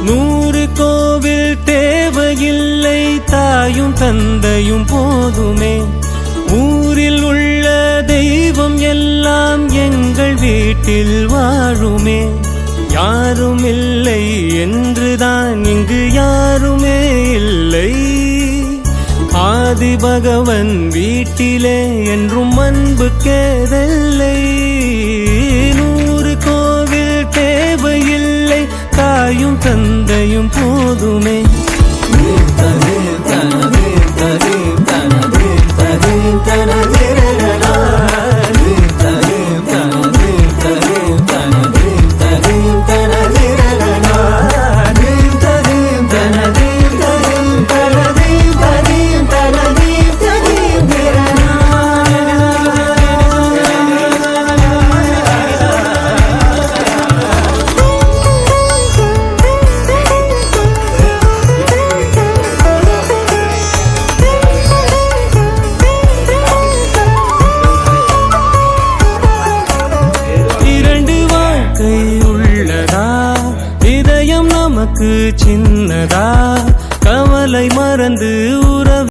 100 கோவில் தேவையில்லை, தாயும் தந்தையும் போதுமே. ஊரில் உள்ள தெய்வம் எல்லாம் எங்கள் வீட்டில் வாழுமே. யாரும் இல்லை என்றுதான் இங்கு யாருமே இல்லை. ஆதி பகவன் வீட்டிலே என்றும் அன்பு கேதல்லை. 100 கோவில் தேவையில்லை, தாயும் தந்தையும் போதுமே. சின்னதா கவலை மறந்து உறவு